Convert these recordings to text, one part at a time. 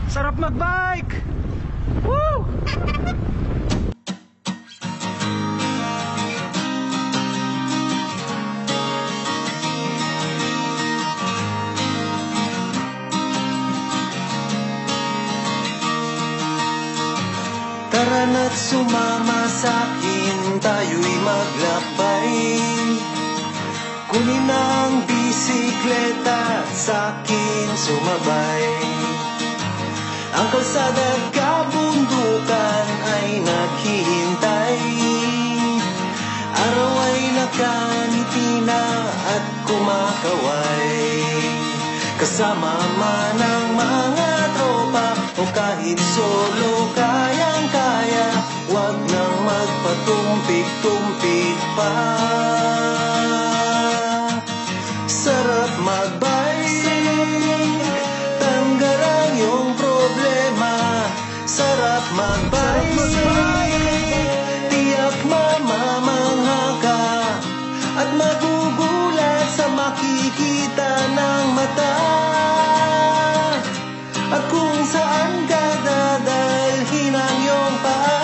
Sarap magbike! Woo! Tara na't sumama sa'kin, tayo'y maglakbay. Kunin ang bisikleta, sa'kin sumabay. Ang kalsada at kabundukan ay naghihintay. Araw ay nakangiti na at kumakaway. Kasama man ang mga tropa o kahit solo, kayang-kaya. Huwag nang magpatumpik-tumpik pa. Sarap magbike, tanggal ang iyong problema. Sarap magbike, tiyak mamamangha ka at magugulat sa makikita ng mata. At kung saan ka dadalhin ang iyong paa.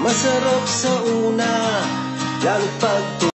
Masarap sa una, lalo't pag